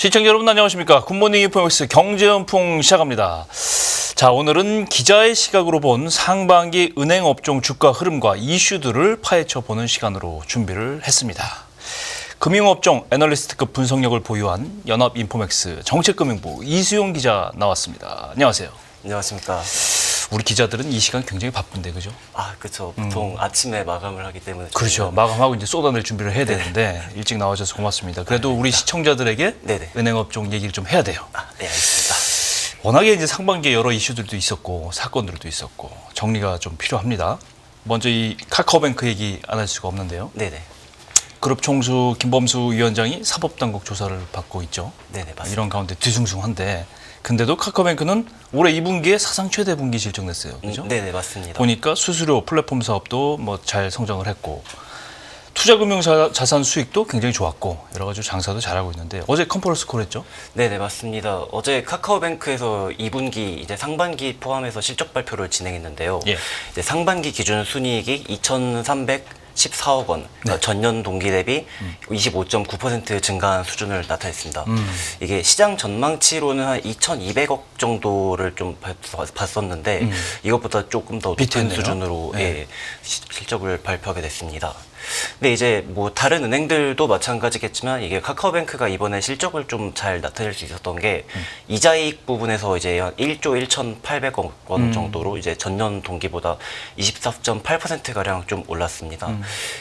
시청자 여러분 안녕하십니까. 굿모닝 인포맥스 경제연풍 시작합니다. 자, 오늘은 기자의 시각으로 본 상반기 은행업종 주가 흐름과 이슈들을 파헤쳐보는 시간으로 준비를 했습니다. 금융업종 애널리스트급 분석력을 보유한 연합인포맥스 정책금융부 이수용 기자 나왔습니다. 안녕하세요. 안녕하십니까. 우리 기자들은 이 시간 굉장히 바쁜데, 그죠? 그렇죠. 보통 아침에 마감을 하기 때문에. 그렇죠. 마감하고 이제 쏟아낼 준비를 해야 되는데 일찍 나와줘서 고맙습니다. 그래도 우리 시청자들에게 네네. 은행업종 얘기를 좀 해야 돼요. 네, 알겠습니다. 워낙에 이제 상반기에 여러 이슈들도 있었고 사건들도 있었고 정리가 좀 필요합니다. 먼저 이 카카오뱅크 얘기 안 할 수가 없는데요. 네네. 그룹 총수 김범수 위원장이 사법당국 조사를 받고 있죠. 네네, 맞습니다. 이런 가운데 뒤숭숭한데 근데도 카카오뱅크는 올해 2분기에 사상 최대 분기 실적 냈어요. 그죠? 네네, 맞습니다. 보니까 수수료 플랫폼 사업도 뭐 잘 성장을 했고 투자금융 자산 수익도 굉장히 좋았고 여러 가지 장사도 잘하고 있는데 어제 컨퍼런스 콜 했죠? 네네, 맞습니다. 어제 카카오뱅크에서 2분기 이제 상반기 포함해서 실적 발표를 진행했는데요. 예. 이제 상반기 기준 순이익이 2,314억 원, 그러니까 전년 동기 대비 25.9% 증가한 수준을 나타냈습니다. 이게 시장 전망치로는 한 2,200억 정도를 좀 봤었는데 이것보다 조금 더 높은 비트했네요. 수준으로 네. 예, 실적을 발표하게 됐습니다. 근데 이제 뭐 다른 은행들도 마찬가지겠지만 이게 카카오뱅크가 이번에 실적을 좀 잘 나타낼 수 있었던 게 이자이익 부분에서 이제 한 1조 1,800억 원 정도로 이제 전년 동기보다 24.8% 가량 좀 올랐습니다.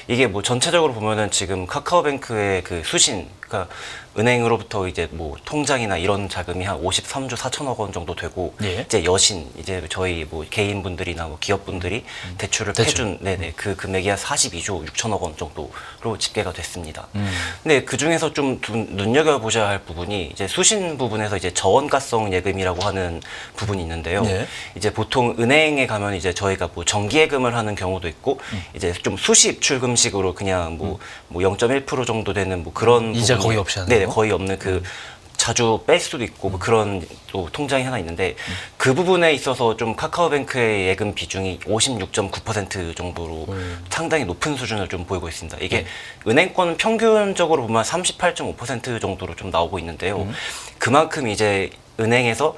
이게 뭐 전체적으로 보면은 지금 카카오뱅크의 그 수신, 그러니까 은행으로부터 이제 뭐 통장이나 이런 자금이 한 53조 4천억 원 정도 되고 예. 이제 여신 이제 저희 뭐 개인분들이나 뭐 기업분들이 대출을 해준 네네 그 금액이 한 42조 6천억 원 정도로 집계가 됐습니다. 근데 그 중에서 좀 눈여겨 보셔야 할 부분이 이제 수신 부분에서 이제 저원가성 예금이라고 하는 부분이 있는데요. 예. 이제 보통 은행에 가면 이제 저희가 뭐 정기예금을 하는 경우도 있고 이제 좀 수십 출금식으로 그냥 뭐 0.1% 정도 되는 뭐 그런 이자 부분이 거의 없이 하는 네, 거? 거의 없는 그 자주 뺄 수도 있고 뭐 그런 또 통장이 하나 있는데 그 부분에 있어서 좀 카카오뱅크의 예금 비중이 56.9% 정도로 상당히 높은 수준을 좀 보이고 있습니다. 이게 은행권 평균적으로 보면 38.5% 정도로 좀 나오고 있는데요. 그만큼 이제 은행에서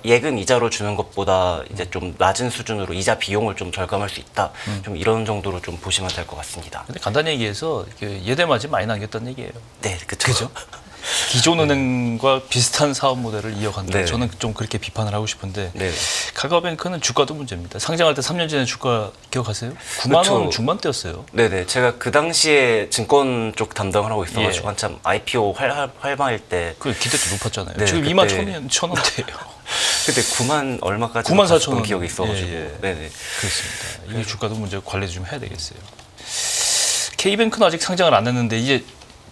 예금 이자로 주는 것보다 이제 좀 낮은 수준으로 이자 비용을 좀 절감할 수 있다. 좀 이런 정도로 좀 보시면 될 것 같습니다. 근데 간단히 얘기해서 예대마진 많이 남겼다는 얘기예요. 네, 그렇죠. 기존 은행과 비슷한 사업 모델을 이어간다. 네. 저는 좀 그렇게 비판을 하고 싶은데 네. 카카오뱅크는 주가도 문제입니다. 상장할 때 3년 전에 주가 기억하세요? 9만 원 그렇죠. 중반대였어요. 네네. 제가 그 당시에 증권 쪽 담당을 하고 있어가지고 예. 한참 IPO 활발할 때 그 기대도 높았잖아요. 네, 지금 그때- 2만 1,000원대예요. 그때 9만 얼마까지 9만 4천 갔었던 원. 기억이 있어가지고 예, 예. 네네. 그렇습니다. 이게 주가도 문제고 관리도 좀 해야 되겠어요. K뱅크는 아직 상장을 안 했는데 이제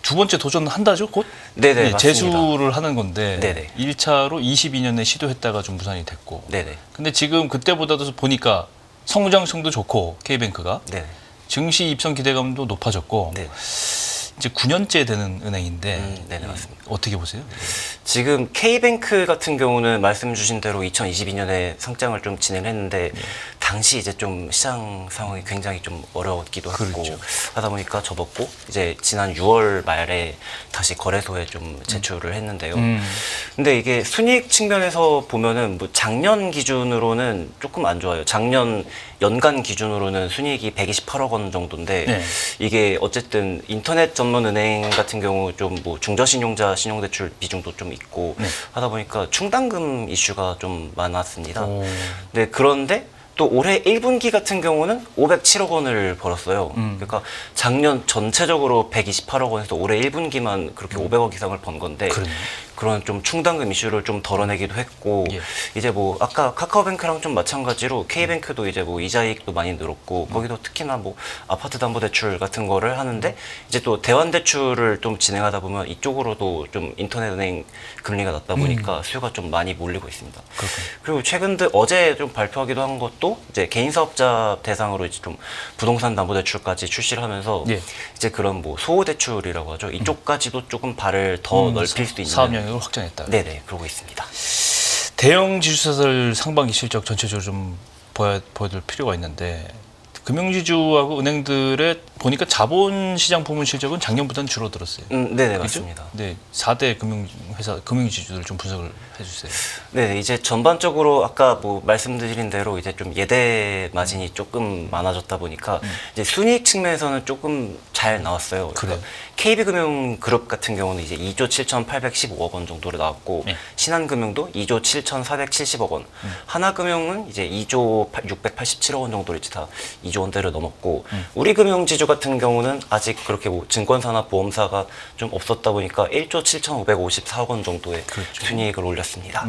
두 번째 도전한다죠? 곧? 네네, 예, 맞습니다. 재수를 하는 건데 네네. 1차로 22년에 시도했다가 좀 무산이 됐고 네네. 근데 지금 그때보다도 보니까 성장성도 좋고 K뱅크가 네네. 증시 입성 기대감도 높아졌고 네. 이제 9년째 되는 은행인데 네네, 맞습니다. 어떻게 보세요? 지금 K뱅크 같은 경우는 말씀 주신 대로 2022년에 상장을 좀 진행했는데 당시 이제 좀 시장 상황이 굉장히 좀 어려웠기도 하고 그렇죠. 하다 보니까 접었고 이제 지난 6월 말에 다시 거래소에 좀 제출을 했는데요. 근데 이게 순이익 측면에서 보면은 뭐 작년 기준으로는 조금 안 좋아요. 작년 연간 기준으로는 순이익이 128억 원 정도인데 네. 이게 어쨌든 인터넷 전문 은행 같은 경우 좀 뭐 중저신용자 신용대출 비중도 좀 있고 네. 하다 보니까 충당금 이슈가 좀 많았습니다. 오. 네, 그런데 또 올해 1분기 같은 경우는 507억 원을 벌었어요. 그러니까 작년 전체적으로 128억 원에서 올해 1분기만 그렇게 500억 이상을 번 건데 그러네요. 그런 좀 충당금 이슈를 좀 덜어내기도 했고 예. 이제 뭐 아까 카카오뱅크랑 좀 마찬가지로 K뱅크도 이제 뭐 이자이익도 많이 늘었고 거기도 특히나 뭐 아파트 담보 대출 같은 거를 하는데 이제 또 대환 대출을 좀 진행하다 보면 이쪽으로도 좀 인터넷 은행 금리가 낮다 보니까 수요가 좀 많이 몰리고 있습니다. 그렇군요. 그리고 최근 어제 좀 발표하기도 한 것도 이제 개인 사업자 대상으로 이제 좀 부동산 담보 대출까지 출시를 하면서 예. 이제 그런 뭐 소호 대출이라고 하죠. 이쪽까지도 조금 발을 더 넓힐 수 있는 사업 영역을 확장했다. 네네, 그러고 있습니다. 대형 지주사들 상반기 실적 전체적으로 좀 보여줄 필요가 있는데 금융지주하고 은행들의 보니까 자본시장 부문 실적은 작년보다는 줄어들었어요. 네네, 그죠? 맞습니다. 네, 4대 금융회사, 금융지주들 좀 분석을 해주세요. 네, 이제 전반적으로 아까 뭐 말씀드린 대로 이제 좀 예대 마진이 조금 많아졌다 보니까 이제 순이익 측면에서는 조금 잘 나왔어요. 그래요? KB금융그룹 같은 경우는 이제 2조 7,815억 원 정도로 나왔고 네. 신한금융도 2조 7,470억 원, 하나금융은 이제 2조 687억 원 정도로 이제 다 2조 원대를 넘었고 우리금융지주 같은 경우는 아직 그렇게 뭐 증권사나 보험사가 좀 없었다 보니까 1조 7,554억 원 정도의 그렇죠. 순이익을 올렸습니다.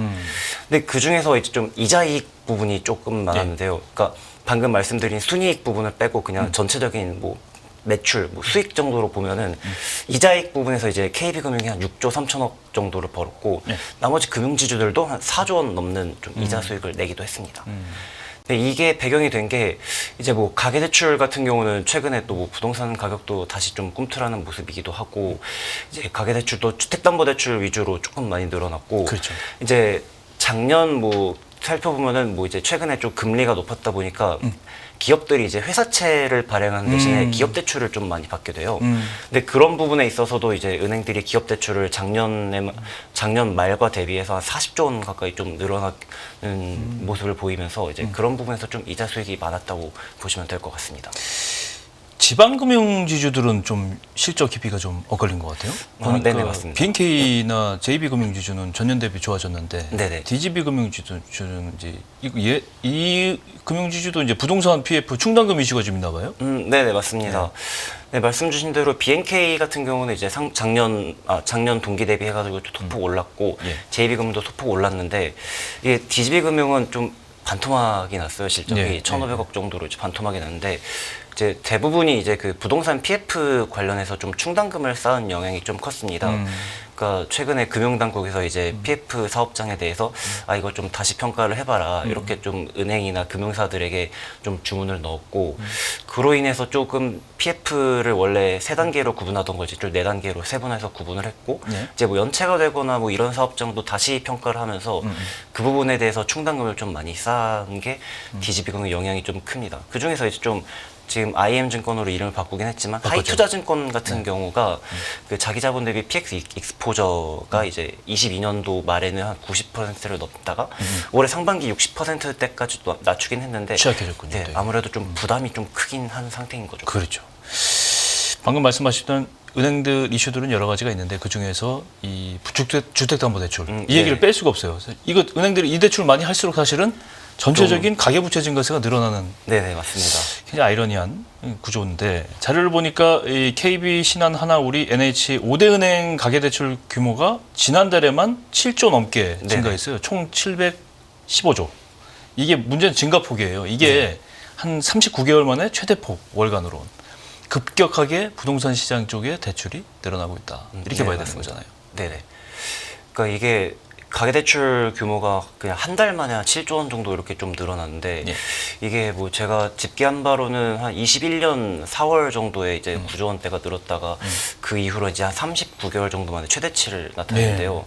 근데 그 중에서 이제 좀 이자이익 부분이 조금 많았는데요. 그러니까 방금 말씀드린 순이익 부분을 빼고 그냥 전체적인 뭐 매출, 뭐 수익 정도로 보면은 이자이익 부분에서 이제 KB금융이 한 6조 3천억 정도를 벌었고 네. 나머지 금융지주들도 한 4조 원 넘는 좀 이자 수익을 내기도 했습니다. 근데 이게 배경이 된 게 이제 뭐 가계대출 같은 경우는 최근에 또 뭐 부동산 가격도 다시 좀 꿈틀하는 모습이기도 하고 이제 가계대출도 주택담보대출 위주로 조금 많이 늘어났고 그렇죠. 이제 작년 뭐 살펴보면은 뭐 이제 최근에 좀 금리가 높았다 보니까 기업들이 이제 회사채를 발행하는 대신에 기업 대출을 좀 많이 받게 돼요. 근데 그런 부분에 있어서도 이제 은행들이 기업 대출을 작년 말과 대비해서 한 40조 원 가까이 좀 늘어나는 모습을 보이면서 이제 그런 부분에서 좀 이자 수익이 많았다고 보시면 될 것 같습니다. 지방금융지주들은 좀 실적 깊이가 좀 엇갈린 것 같아요. 보니까 네네, 맞습니다. BNK나 JB금융지주는 전년 대비 좋아졌는데 네네. DGB금융지주는 이제 이 금융지주도 이제 부동산 PF 충당금 이슈가 좀 있나 봐요. 네네, 맞습니다. 네, 말씀 주신 대로 BNK 같은 경우는 이제 작년 동기 대비 해가지고 소폭 올랐고 예. JB금융도 소폭 올랐는데 이게 DGB금융은 좀 반토막이 났어요. 실적이 네, 1,500억 정도로 이제 반토막이 났는데 이제 대부분이 이제 그 부동산 PF 관련해서 좀 충당금을 쌓은 영향이 좀 컸습니다. 그러니까 최근에 금융당국에서 이제 PF 사업장에 대해서 이거 좀 다시 평가를 해봐라 이렇게 좀 은행이나 금융사들에게 좀 주문을 넣었고 그로 인해서 조금 PF를 원래 3단계로 구분하던 걸 이제 좀 4단계로 세분해서 구분을 했고 네. 이제 뭐 연체가 되거나 뭐 이런 사업장도 다시 평가를 하면서 그 부분에 대해서 충당금을 좀 많이 쌓은 게 DGB금융 영향이 좀 큽니다. 그 중에서 이제 좀 지금 IM증권으로 이름을 바꾸긴 했지만 하이투자증권 같은 경우가 그 자기 자본 대비 PX 익스포저가 이제 22년도 말에는 한 90%를 넘다가 올해 상반기 60%대까지 또 낮추긴 했는데 취약해졌군요. 네, 네. 아무래도 좀 부담이 좀 크긴 한 상태인 거죠. 그렇죠. 방금 말씀하셨던 은행들 이슈들은 여러 가지가 있는데 그 중에서 이 주택담보대출 이 얘기를 네. 뺄 수가 없어요. 이거 은행들이 이 대출 많이 할수록 사실은 전체적인 가계부채 증가세가 늘어나는 네네, 맞습니다. 굉장히 아이러니한 구조인데 자료를 보니까 이 KB, 신한, 하나우리, NH 5대 은행 가계대출 규모가 지난달에만 7조 넘게 증가했어요. 총 715조. 이게 문제는 증가폭이에요. 이게 한 39개월 만에 최대폭 월간으로 급격하게 부동산 시장 쪽에 대출이 늘어나고 있다. 이렇게 네, 봐야 되는 맞습니다. 거잖아요. 네네. 그러니까 이게 가계대출 규모가 그냥 한 달 만에 한 7조 원 정도 이렇게 좀 늘어났는데 예. 이게 뭐 제가 집계한 바로는 한 21년 4월 정도에 이제 9조 원대가 늘었다가 그 이후로 이제 한 39개월 정도 만에 최대치를 나타냈는데요.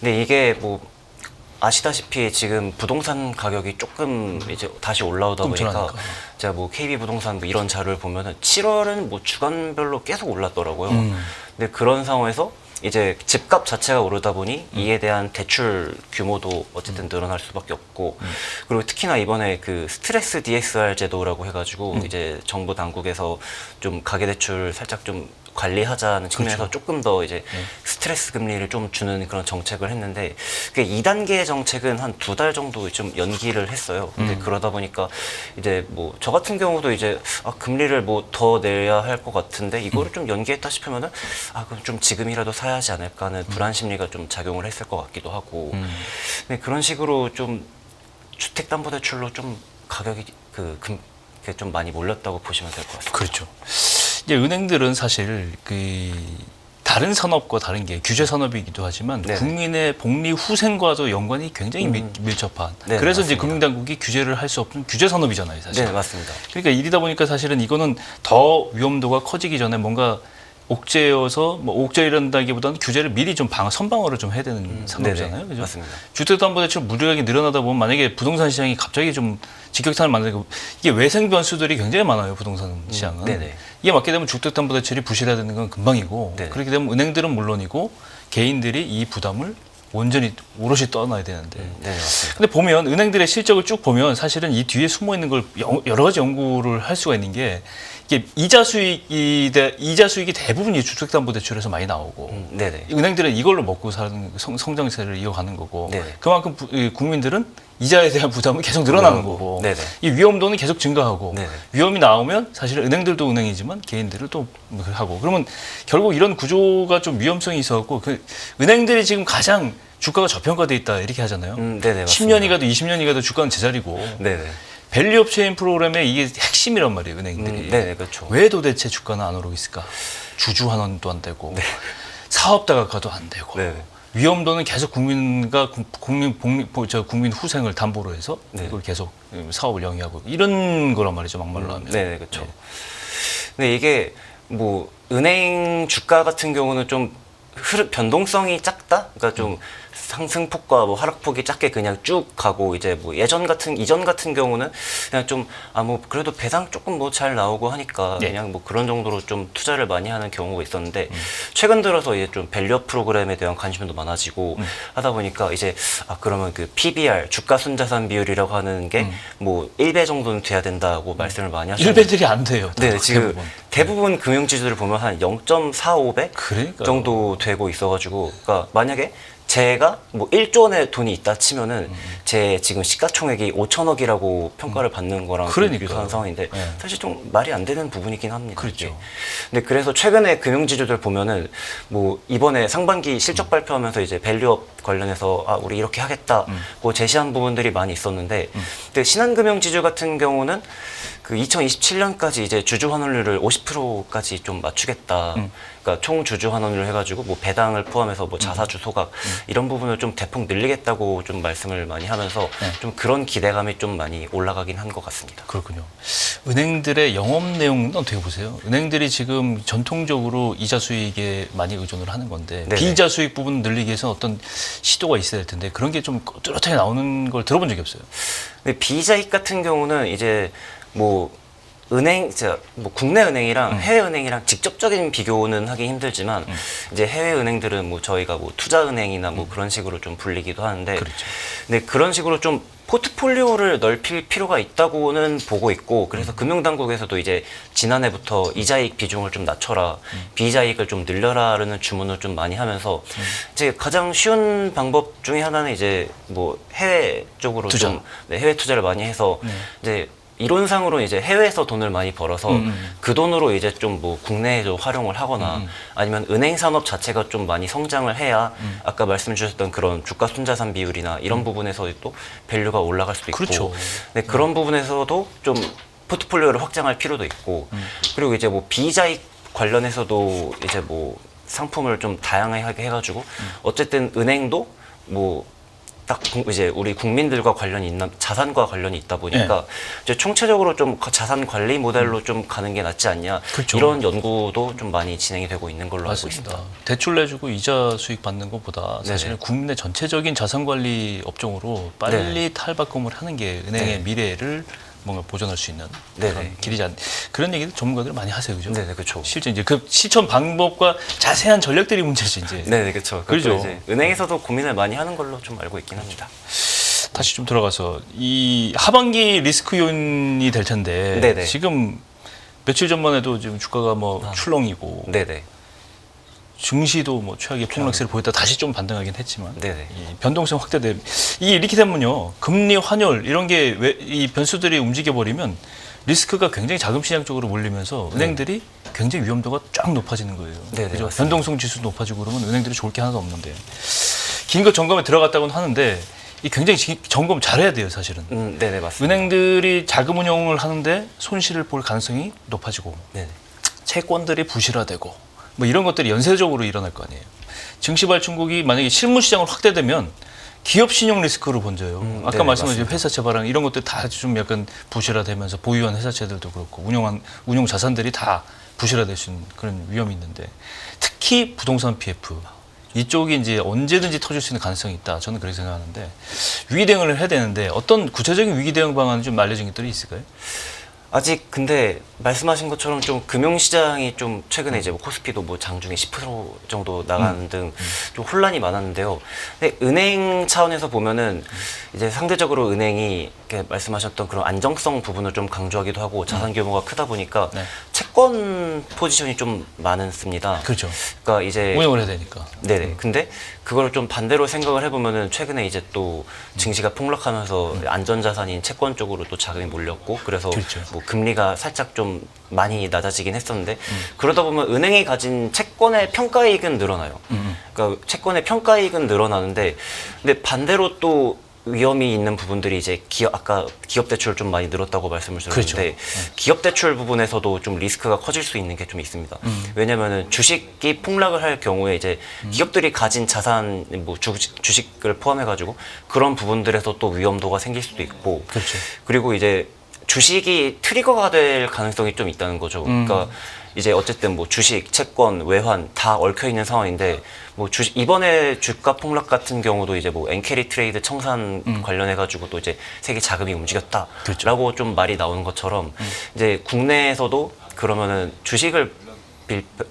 근데 이게 뭐 아시다시피 지금 부동산 가격이 조금 이제 다시 올라오다 보니까 끔찍하니까. 제가 뭐 KB 부동산 뭐 이런 자료를 보면은 7월은 뭐 주간별로 계속 올랐더라고요. 근데 그런 상황에서 이제 집값 자체가 오르다 보니 이에 대한 대출 규모도 어쨌든 늘어날 수밖에 없고 그리고 특히나 이번에 그 스트레스 DSR 제도라고 해가지고 이제 정부 당국에서 좀 가계대출 살짝 좀 관리하자는 측면에서 조금 더 이제 스트레스 금리를 좀 주는 그런 정책을 했는데 그게 2단계 정책은 한 2달 정도 좀 연기를 했어요. 근데 그러다 보니까 이제 뭐 저 같은 경우도 이제 금리를 뭐 더 내야 할 것 같은데 이거를 좀 연기했다 싶으면은 그럼 좀 지금이라도 사야 하지 않을까 하는 불안 심리가 좀 작용을 했을 것 같기도 하고 근데 그런 식으로 좀 주택담보대출로 좀 가격이 그게 좀 많이 몰렸다고 보시면 될 것 같습니다. 그렇죠. 이제 은행들은 사실 그 다른 산업과 다른 게 규제 산업이기도 하지만 네네. 국민의 복리 후생과도 연관이 굉장히 밀접한. 네, 그래서 이제 맞습니다. 금융당국이 규제를 할 수 없는 규제 산업이잖아요, 사실. 네, 맞습니다. 그러니까 일이다 보니까 사실은 이거는 더 위험도가 커지기 전에 뭔가 옥죄여서 뭐 옥죄이란다기보다는 규제를 미리 좀 선방어를 좀 해야 되는 상황이잖아요. 네네, 그죠? 맞습니다. 주택담보대출 무리하게 늘어나다 보면 만약에 부동산 시장이 갑자기 좀 직격탄을 만들고 이게 외생 변수들이 굉장히 많아요. 부동산 시장은. 네네. 이게 맞게 되면 주택담보대출이 부실화되는 건 금방이고 네네. 그렇게 되면 은행들은 물론이고 개인들이 이 부담을 온전히 오롯이 떠나야 되는데. 네, 맞습니다. 근데 보면 은행들의 실적을 쭉 보면 사실은 이 뒤에 숨어 있는 걸 여러 가지 연구를 할 수가 있는 게 이게 이자 수익이 대부분 이 주택담보대출에서 많이 나오고 네네. 은행들은 이걸로 먹고 사는 성장세를 이어가는 거고 네네. 그만큼 이 국민들은 이자에 대한 부담은 계속 늘어나는 거고 네네. 이 위험도는 계속 증가하고 네네. 위험이 나오면 사실은 은행들도 은행이지만 개인들을 또 하고 그러면 결국 이런 구조가 좀 위험성이 있어갖고 그 은행들이 지금 가장 주가가 저평가돼 있다 이렇게 하잖아요. 네네. 10년이 가도 20년이 가도 주가는 제자리고 네네. 밸류업 체인 프로그램의 이게 핵심이란 말이에요. 은행들이. 네네, 그렇죠. 왜 도대체 주가는 안 오르고 있을까? 주주 환원도 안 되고 사업다각화도 안 되고 네네. 위험도는 계속 국민 후생을 담보로 해서 네. 이걸 계속 사업을 영위하고 이런 거란 말이죠. 막말로 하면. 네, 그렇죠. 근데 이게 뭐 은행 주가 같은 경우는 좀 변동성이 작다. 그러니까 좀 상승폭과 뭐 하락폭이 작게 그냥 쭉 가고 이제 뭐 이전 같은 경우는 그냥 좀 뭐 그래도 배당 조금 뭐 잘 나오고 하니까 네. 그냥 뭐 그런 정도로 좀 투자를 많이 하는 경우가 있었는데 최근 들어서 이제 좀 밸류업 프로그램에 대한 관심도 많아지고 하다 보니까 이제 그러면 그 PBR 주가 순자산 비율이라고 하는 게 뭐 1배 정도는 돼야 된다고 말씀을 많이 하시는. 1배들이 안 돼요. 네, 지금 대부분 금융지주를 보면 한 0.45배 그러니까요. 정도 되고 있어가지고, 그러니까 만약에 제가 뭐 1조 원의 돈이 있다 치면은 제 지금 시가총액이 5천억이라고 평가를 받는 거랑 좀 그러니까요. 유사한 상황인데 네. 사실 좀 말이 안 되는 부분이긴 합니다. 그렇죠. 이게. 근데 그래서 최근에 금융지주들 보면은 뭐 이번에 상반기 실적 발표하면서 이제 밸류업 관련해서 우리 이렇게 하겠다고 제시한 부분들이 많이 있었는데, 근데 신한금융지주 같은 경우는 그 2027년까지 이제 주주 환원율을 50%까지 좀 맞추겠다. 그러니까 총 주주 환원율 해가지고 뭐 배당을 포함해서 뭐 자사주 소각 이런 부분을 좀 대폭 늘리겠다고 좀 말씀을 많이 하면서 좀 그런 기대감이 좀 많이 올라가긴 한 것 같습니다. 그렇군요. 은행들의 영업 내용은 어떻게 보세요? 은행들이 지금 전통적으로 이자 수익에 많이 의존을 하는 건데 네네. 비이자 수익 부분 늘리기 위해서 어떤 시도가 있어야 될 텐데 그런 게 좀 뚜렷하게 나오는 걸 들어본 적이 없어요. 근데 비이자익 같은 경우는 이제 뭐 뭐 국내 은행이랑 해외 은행이랑 직접적인 비교는 하기 힘들지만 이제 해외 은행들은 뭐 저희가 뭐 투자 은행이나 뭐 그런 식으로 좀 불리기도 하는데, 그렇죠. 근데 그런 식으로 좀 포트폴리오를 넓힐 필요가 있다고는 보고 있고, 그래서 금융당국에서도 이제 지난해부터 이자익 비중을 좀 낮춰라, 비이자익을 좀 늘려라라는 주문을 좀 많이 하면서 이제 가장 쉬운 방법 중에 하나는 이제 뭐 해외 쪽으로 투자. 좀 해외 투자를 많이 해서 이제 이론상으로 이제 해외에서 돈을 많이 벌어서 그 돈으로 이제 좀 뭐 국내에 좀 활용을 하거나 아니면 은행 산업 자체가 좀 많이 성장을 해야 아까 말씀 주셨던 그런 주가 순자산 비율이나 이런 부분에서 또 밸류가 올라갈 수도 있고, 그렇죠. 네, 그런 부분에서도 좀 포트폴리오를 확장할 필요도 있고, 그리고 이제 뭐 비이자익 관련해서도 이제 뭐 상품을 좀 다양하게 해가지고 어쨌든 은행도 뭐 딱 이제 우리 국민들과 관련이 있는 자산과 관련이 있다 보니까 이제 총체적으로 좀 자산 관리 모델로 좀 가는 게 낫지 않냐, 그렇죠. 이런 연구도 좀 많이 진행이 되고 있는 걸로 알고 있습니다. 대출 내주고 이자 수익 받는 것보다 사실은 네네. 국내 전체적인 자산관리 업종으로 빨리 탈바꿈을 하는 게 은행의 네. 미래를 뭔가 보존할 수 있는 네네. 그런 길이지 않 그런 얘기를 전문가들 많이 하세요, 그죠? 네네, 그렇죠. 실제 이제 그 실천 방법과 자세한 전략들이 문제지 이제. 네네, 그렇죠. 그렇죠. 이제 은행에서도 고민을 많이 하는 걸로 좀 알고 있긴 합니다. 다시 좀 들어가서 이 하반기 리스크 요인이 될 텐데 네네. 지금 며칠 전만 해도 지금 주가가 뭐 출렁이고 네네. 증시도 뭐 최악의 폭락세를 보였다 다시 좀 반등하긴 했지만 네네. 이 변동성 확대돼 이게 이렇게 되면요 금리 환율 이런 게 이 변수들이 움직여 버리면 리스크가 굉장히 자금 시장 쪽으로 몰리면서 은행들이 굉장히 위험도가 쫙 높아지는 거예요. 네네, 그죠? 맞습니다. 변동성 지수 높아지고 그러면 은행들이 좋을 게 하나도 없는데 긴 거 점검에 들어갔다고는 하는데 이 굉장히 점검 잘해야 돼요 사실은. 네네, 맞습니다. 은행들이 자금 운용을 하는데 손실을 볼 가능성이 높아지고 네네. 채권들이 부실화되고 뭐 이런 것들이 연쇄적으로 일어날 거 아니에요. 증시 발중국이 만약에 실물 시장을 확대되면 기업 신용 리스크를 번져요. 아까 네, 말씀하신 맞습니다. 회사채 발행 이런 것들 다 좀 약간 부실화되면서 보유한 회사채들도 그렇고 운용 자산들이 다 부실화될 수 있는 그런 위험이 있는데 특히 부동산 PF 이쪽이 이제 언제든지 터질 수 있는 가능성이 있다. 저는 그렇게 생각하는데 위기 대응을 해야 되는데 어떤 구체적인 위기 대응 방안이 좀 알려진 것들이 있을까요? 아직 근데 말씀하신 것처럼 좀 금융시장이 좀 최근에 이제 뭐 코스피도 뭐 장중에 10% 정도 나가는 등 좀 혼란이 많았는데요. 근데 은행 차원에서 보면은 이제 상대적으로 은행이 이렇게 말씀하셨던 그런 안정성 부분을 좀 강조하기도 하고 자산 규모가 크다 보니까 네. 채권 포지션이 좀 많습니다. 그렇죠. 그러니까 이제 운영을 해야 되니까. 네네. 근데 그걸 좀 반대로 생각을 해보면은 최근에 이제 또 증시가 폭락하면서 안전자산인 채권 쪽으로 또 자금이 몰렸고 그래서 그렇죠. 뭐 금리가 살짝 좀 많이 낮아지긴 했었는데 그러다 보면 은행이 가진 채권의 평가이익은 늘어나요. 그러니까 채권의 평가이익은 늘어나는데 근데 반대로 또 위험이 있는 부분들이 이제 아까 기업 대출 좀 많이 늘었다고 말씀을 드렸는데 그렇죠. 기업 대출 부분에서도 좀 리스크가 커질 수 있는 게 좀 있습니다. 왜냐면은 주식이 폭락을 할 경우에 이제 기업들이 가진 자산 뭐 주식을 포함해 가지고 그런 부분들에서 또 위험도가 생길 수도 있고 그렇죠. 그리고 이제 주식이 트리거가 될 가능성이 좀 있다는 거죠. 그러니까 이제 어쨌든 뭐 주식, 채권, 외환 다 얽혀 있는 상황인데 뭐 이번에 주가 폭락 같은 경우도 이제 뭐 엔캐리 트레이드 청산 관련해 가지고 또 이제 세계 자금이 움직였다라고 그렇죠. 좀 말이 나오는 것처럼 이제 국내에서도 그러면은 주식을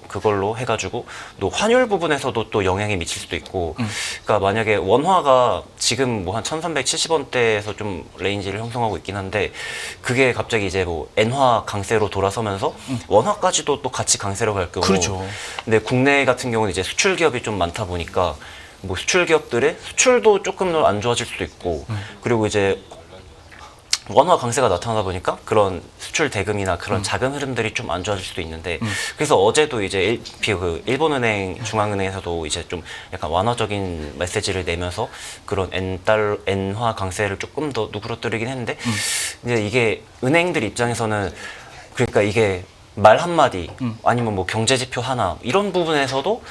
그걸로 해가지고 또 환율 부분에서도 또 영향이 미칠 수도 있고 그러니까 만약에 원화가 지금 뭐 한 1370원대에서 좀 레인지를 형성하고 있긴 한데 그게 갑자기 이제 뭐 엔화 강세로 돌아서면서 원화까지도 또 같이 강세로 갈 경우 그렇죠. 근데 국내 같은 경우는 이제 수출 기업이 좀 많다 보니까 뭐 수출 기업들의 수출도 조금 더 안 좋아질 수도 있고 그리고 이제 원화 강세가 나타나다 보니까 그런 수출 대금이나 그런 자금 흐름들이 좀 안 좋아질 수도 있는데 그래서 어제도 이제 일본은행 중앙은행에서도 이제 좀 약간 완화적인 메시지를 내면서 그런 엔화 강세를 조금 더 누그러뜨리긴 했는데 이제 이게 은행들 입장에서는 그러니까 이게 말 한마디 아니면 뭐 경제 지표 하나 이런 부분에서도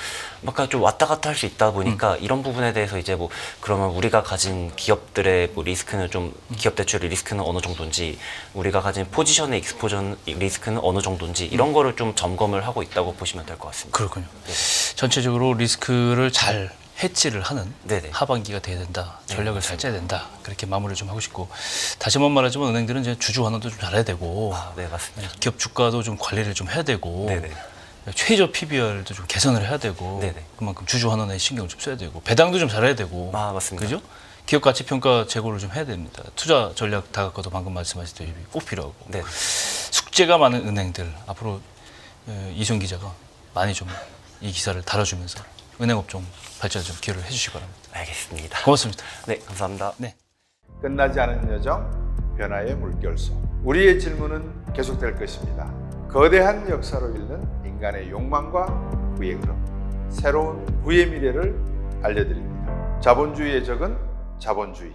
약간 좀 왔다 갔다 할 수 있다 보니까 이런 부분에 대해서 이제 뭐 그러면 우리가 가진 기업들의 뭐 리스크는 좀 기업 대출의 리스크는 어느 정도인지 우리가 가진 포지션의 익스포전 리스크는 어느 정도인지 이런 거를 좀 점검을 하고 있다고 보시면 될 것 같습니다. 그렇군요. 전체적으로 리스크를 잘 해치를 하는 네네. 하반기가 돼야 된다. 전략을 네, 잘 짜야 된다. 그렇게 마무리를 좀 하고 싶고 다시 한번 말하지만 은행들은 이제 주주 환원도 좀 잘해야 되고 네, 맞습니다. 기업 주가도 좀 관리를 좀 해야 되고 네네. 최저 PBR도 좀 개선을 해야 되고 네네. 그만큼 주주 환원에 신경을 좀 써야 되고 배당도 좀 잘해야 되고 맞습니다. 그죠? 기업 가치 평가 제고를 좀 해야 됩니다. 투자 전략 다각화도 방금 말씀하셨듯이 꼭 필요하고 네. 숙제가 많은 은행들 앞으로 이순 기자가 많이 좀 이 기사를 다뤄주면서 은행업종 발전에 좀 기여를 해주시기 바랍니다. 알겠습니다. 고맙습니다. 네, 감사합니다. 네. 끝나지 않은 여정, 변화의 물결소. 우리의 질문은 계속될 것입니다. 거대한 역사로 읽는 인간의 욕망과 부의 흐름. 새로운 부의 미래를 알려드립니다. 자본주의의 적은 자본주의.